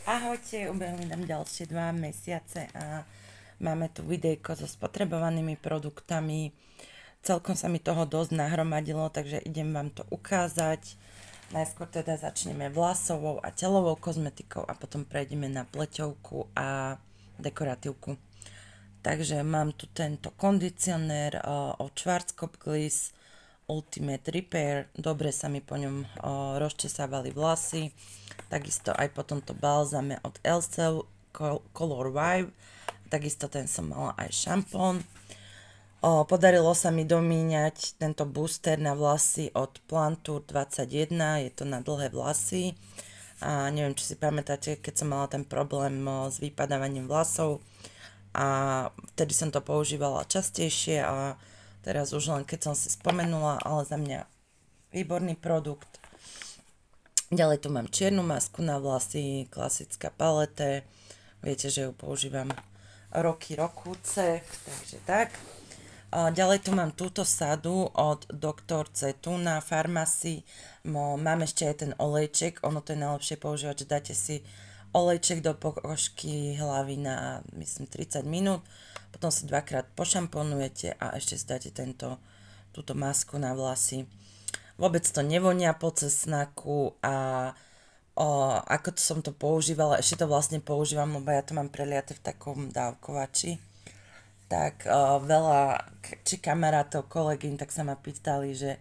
Ahojte, ubehli nám ďalšie 2 mesiace a máme tu videjko so spotrebovanými produktami. Celkom sa mi toho dosť nahromadilo, takže idem vám to ukázať. Najskôr teda začneme vlasovou a telovou kozmetikou a potom prejdeme na pleťovku a dekoratívku. Takže mám tu tento kondicionér od Schwarzkopf Gliss Ultimate Repair. Dobre sa mi po ňom rozčesávali vlasy. Takisto aj po tomto balzame od Elseve Color Vibe. Takisto ten som mala aj šampón. Podarilo sa mi domíňať tento booster na vlasy od Plantur 21. Je to na dlhé vlasy. A neviem, či si pamätáte, keď som mala ten problém s vypadávaním vlasov. A vtedy som to používala častejšie a teraz už len keď som si spomenula, ale za mňa výborný produkt. Ďalej tu mám čiernu masku na vlasy, klasická palete. Viete, že ju používam roky rokúce, takže tak. Ďalej tu mám túto sadu od Dr. Cetuna Pharmacy. Mám ešte aj ten olejček, ono to je najlepšie používať, že dáte si olejček do pokožky hlavy na, myslím, 30 minút. Potom si dvakrát pošamponujete a ešte si dáte túto masku na vlasy. Vôbec to nevonia po cesnaku a ako som to používala, ešte to vlastne používam, lebo ja to mám preliate v takom dávkovači. Tak veľa, či kamarátov, kolegyn, tak sa ma pýtali, že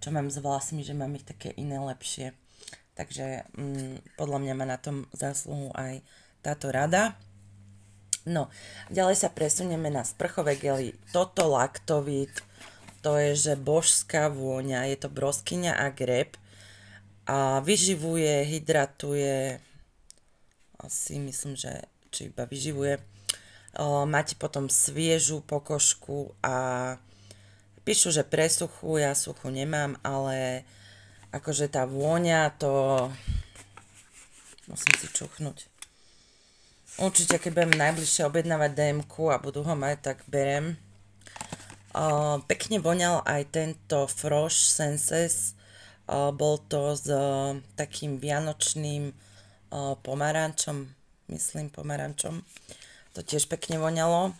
čo mám s vlasmi, že mám ich také iné lepšie. Takže podľa mňa má na tom zásluhu aj táto rada. No, ďalej sa presunieme na sprchové gely. Toto Lactovit, to je, že božská vôňa, je to broskyňa a greb a vyživuje, hydratuje, asi myslím, že či iba vyživuje. Máte potom sviežu pokožku a píšu, že pre suchu, ja suchu nemám, ale akože tá vôňa, to musím si čuchnúť. Určite, keď budem najbližšie objednávať DM-ku a budú ho mať, tak berem. Pekne voňal aj tento Frosh Senses. Bol to s takým vianočným pomarančom, myslím pomarančom. To tiež pekne voňalo.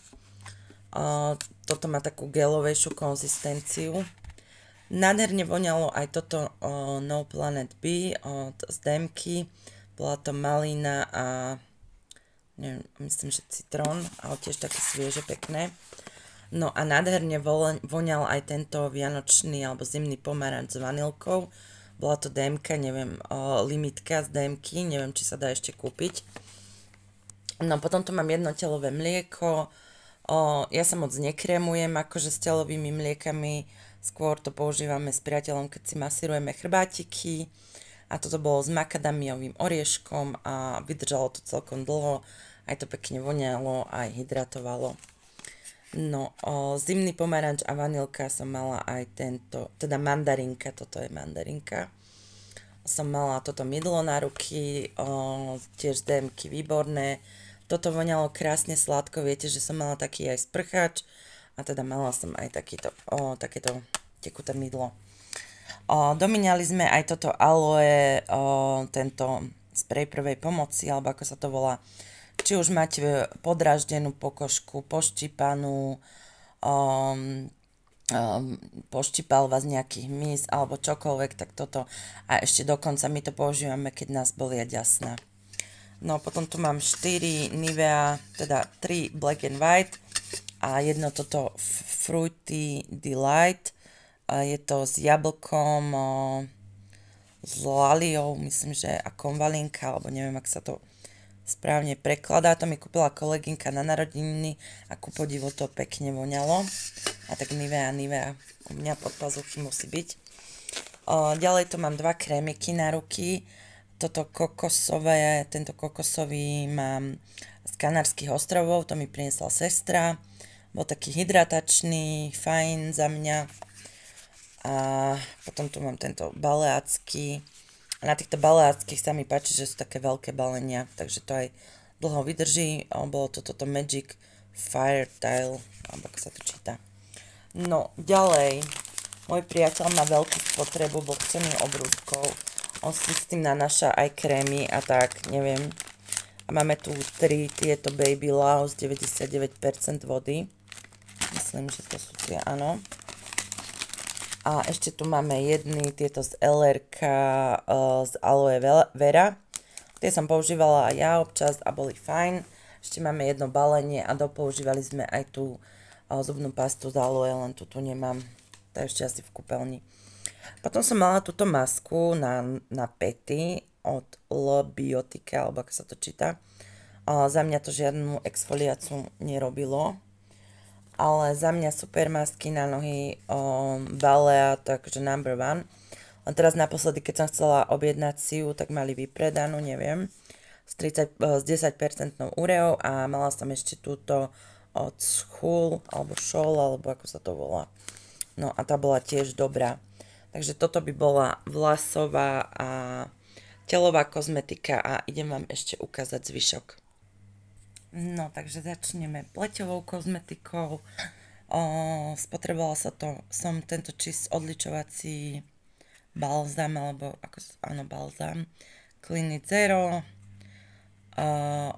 Toto má takú gelovejšiu konzistenciu. Nádherne voňalo aj toto No Planet B z Demky. Bola to malina a neviem, myslím, že citrón, ale tiež také svieže, pekné. No a nádherne voňal aj tento vianočný alebo zimný pomaranč s vanilkou. Bola to DMK, neviem, limitka z DMky, neviem, či sa dá ešte kúpiť. No potom tu mám jednotelové mlieko. Ja sa moc nekrémujem akože s telovými mliekami, skôr to používame s priateľom, keď si masírujeme chrbátiky. A toto bolo s makadamiovým orieškom a vydržalo to celkom dlho. Aj to pekne voňalo, aj hydratovalo. No, zimný pomaranč a vanilka som mala aj tento, teda mandarinka, toto je mandarinka. Som mala toto mydlo na ruky, tiež z DMky výborné. Toto voňalo krásne sladko, viete, že som mala taký aj sprchač a teda mala som aj takéto tekuté mydlo. Domíňali sme aj toto aloe, tento sprej prvej pomoci, alebo ako sa to volá. Či už máte podráždenú pokožku, poštípanú, poštípal vás nejaký hmyz alebo čokoľvek, tak toto. A ešte dokonca my to používame, keď nás bolia ďasná. No potom tu mám 4 Nivea, teda 3 Black and White a jedno toto Fruity Delight. Je to s jablkom, s laliou, myslím, že a konvalinka, alebo neviem, ak sa to správne prekladá. To mi kúpila kolegynka na narodeniny a ku podivu to pekne voňalo. A tak Nivea u mňa pod pazuchy musí byť. Ďalej tu mám 2 krémiky na ruky. Toto kokosové, tento kokosový mám z Kanárskych ostrovov, to mi priniesla sestra. Bol taký hydratačný, fajn za mňa. A potom tu mám tento baleácky. A na týchto baleáckych sa mi páči, že sú také veľké balenia, takže to aj dlho vydrží. Bolo to toto Magic Fire Tile, alebo ako sa to číta. No, ďalej. Môj priateľ má veľkú spotrebu boksených obrúskov. On si s tým nanáša aj krémy a tak, neviem. A máme tu 3 tieto Baby Love z 99% vody. Myslím, že to sú tie, áno. A ešte tu máme jedny, tieto z LRK, z Aloe Vera. Tie som používala aj ja občas a boli fajn. Ešte máme jedno balenie a dopoužívali sme aj tú zubnú pastu z Aloe, len tu nemám. To je ešte asi v kúpeľni. Potom som mala túto masku na pety od L'Biotica, alebo ako sa to číta. Za mňa to žiadnu exfoliáciu nerobilo. Ale za mňa super masky na nohy Balea, takže number one. A teraz naposledy, keď som chcela objednať si ju, tak mali vypredanú, neviem, s 10% úreou a mala som ešte túto od Schul, alebo Scholl, alebo ako sa to volá. No a tá bola tiež dobrá. Takže toto by bola vlasová a telová kozmetika a idem vám ešte ukázať zvyšok. No, takže začneme pleťovou kozmetikou. Spotrebovala som tento čist odličovací balzám, alebo áno, balzám Clinic Zero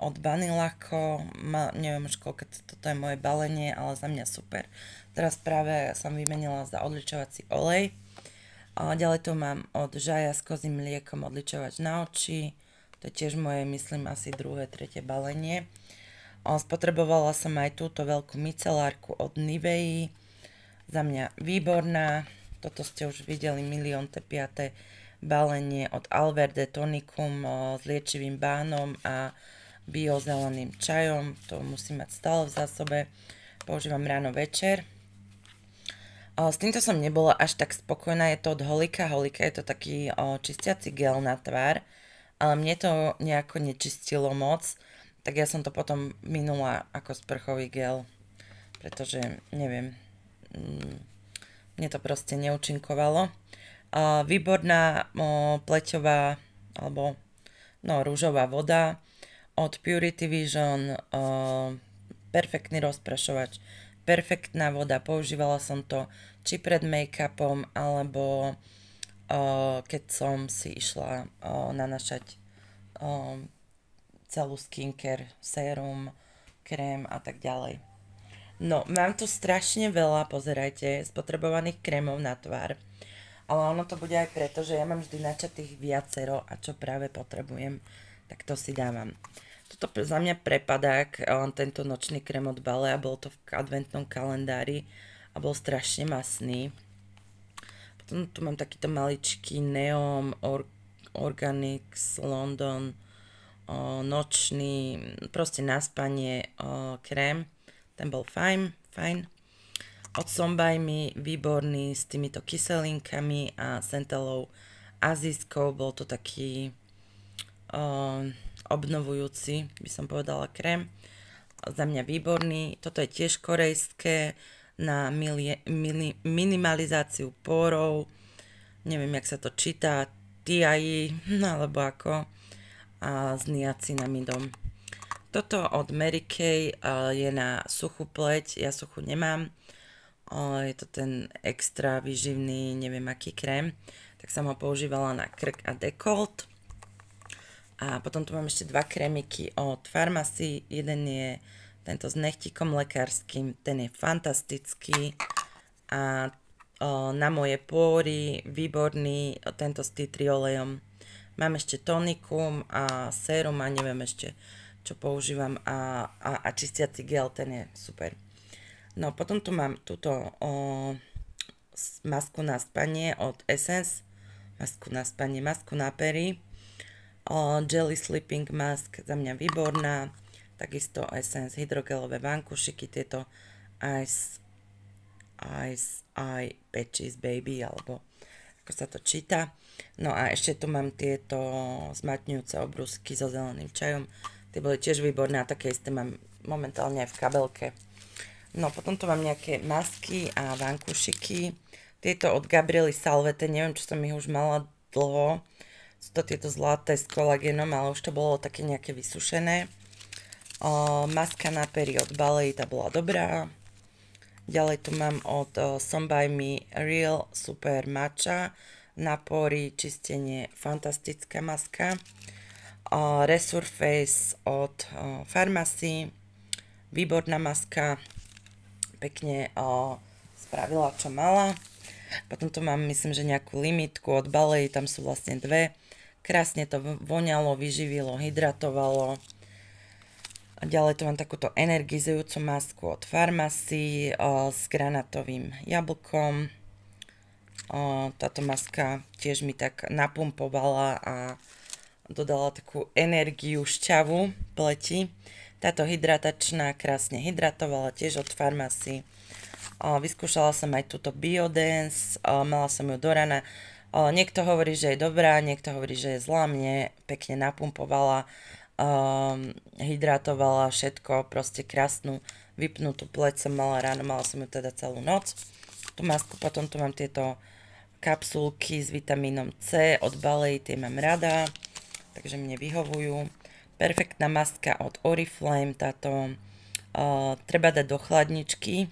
od Banilako. Neviem už koľko, toto je moje balenie, ale za mňa super. Teraz práve som vymenila za odličovací olej. Ďalej tu mám od Žaja s kozím mliekom odličovač na oči. To je tiež moje, myslím, asi druhé, tretie balenie. Spotrebovala som aj túto veľkú micelárku od Nivei. Za mňa výborná. Toto ste už videli, 1.000.000 balenie od Alverde Tonicum s liečivým bánom a biozeleným čajom. To musím mať stále v zásobe. Používam ráno večer. S týmto som nebola až tak spokojná. Je to od Holika. Holika je to taký čistiaci gel na tvár. Ale mne to nejako nečistilo moc. Tak ja som to potom minula ako sprchový gel, pretože, neviem, mne to proste neúčinkovalo. Výborná pleťová, alebo rúžová voda od Purity Vision, perfektný rozprašovač, perfektná voda, používala som to či pred make-upom, alebo keď som si išla nanašať celú skincare, sérum, krém a tak ďalej. No, mám tu strašne veľa, pozerajte, spotrebovaných krémov na tvár. Ale ono to bude aj preto, že ja mám vždy načatých viacero a čo práve potrebujem, tak to si dávam. Toto za mňa prepadák, tento nočný krém od Balea, bol to v adventnom kalendári a bol strašne masný. Potom tu mám takýto maličký Neom Organics London nočný, proste na spanie krém, ten bol fajn. Od Sonbaj výborný s týmito kyselinkami a centelou azijskou, bol to taký obnovujúci, by som povedala, krém. Za mňa výborný, toto je tiež korejské na minimalizáciu pórov, neviem, jak sa to číta, TIE, alebo ako, a s niacinamidom. Toto od Mary Kay je na suchú pleť, ja suchú nemám. Je to ten extra výživný, neviem aký krém. Tak som ho používala na krk a dekolt. A potom tu mám ešte dva krémiky od Farmacy. Jeden je tento s nechtíkom lekárskym, ten je fantastický. A na moje pory výborný tento s tea tree olejom. Mám ešte tonikum a sérum a neviem ešte, čo používam a čistiaci gel, ten je super. No potom tu mám túto masku na spanie od Essence, masku na pery, Jelly Sleeping Mask, za mňa výborná, takisto Essence hydrogelové vankušiky, tieto Ice Eye Patches Baby, alebo ako sa to číta. No a ešte tu mám tieto zmatňujúce obrusky so zeleným čajom. Tie boli tiež výborné a také isté mám momentálne aj v kabelke. No potom tu mám nejaké masky a vankušiky. Tieto od Gabriely Salvete, neviem, čo som ich už mala dlho. Sú to tieto zlaté s kolagénom, ale už to bolo také nejaké vysušené. Maska na pery od Balei, tá bola dobrá. Ďalej tu mám od Sonbaj Real Super Matcha na pory, čistenie, fantastická maska. Resurface od Farmacy, výborná maska, pekne spravila, čo mala. Potom tu mám, myslím, že nejakú limitku od Balei, tam sú vlastne dve. Krásne to voňalo, vyživilo, hydratovalo. A ďalej tu mám takúto energizujúcu masku od Farmacy s granátovým jablkom. Táto maska tiež mi tak napumpovala a dodala takú energiu, šťavu pleti. Táto hydratačná krásne hydratovala, tiež od Farmacy. Vyskúšala som aj túto Biodance, mala som ju do rana. Niekto hovorí, že je dobrá, niekto hovorí, že je zlá. Mne pekne napumpovala, hydratovala všetko, proste krásnu vypnutú pleť som mala ráno, mala som ju teda celú noc. Tú masku, potom tu mám tieto kapsulky s vitamínom C od Balei, tie mám rada, takže mne vyhovujú. Perfektná maska od Oriflame, táto treba dať do chladničky.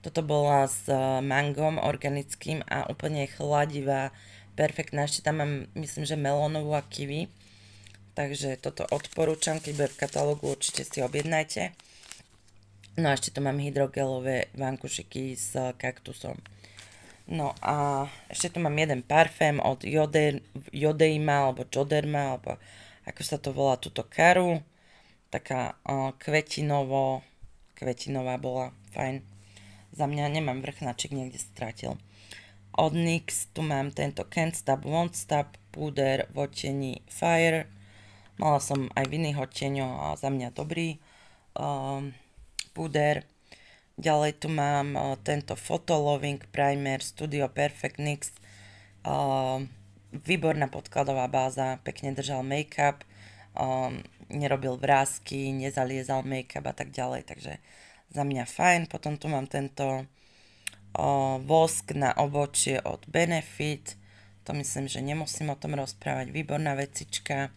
Toto bola s mangom organickým a úplne chladivá, perfektná. Ešte tam mám, myslím, že melónovú a kiwi. Takže toto odporúčam, keď bude v katalógu, určite si objednajte. No a ešte tu mám hydrogelové vankušiky s kaktusom. No a ešte tu mám jeden parfém od Jodeima, alebo Joderma, alebo ako sa to volá, túto Karu. Taká kvetinová bola, fajn. Za mňa nemám vrchnačik, niekde strátil. Od NYX tu mám tento Can't Stop, Won't Stop púder v odtieni Fire. Mala som aj v iných odtieňoch a za mňa dobrý púder. Ďalej tu mám tento Photo Loving Primer Studio Perfect NYX. Výborná podkladová báza, pekne držal make-up, nerobil vrásky, nezaliezal make-up a tak ďalej, takže za mňa fajn. Potom tu mám tento vosk na obočie od Benefit. To myslím, že nemusím o tom rozprávať. Výborná vecička.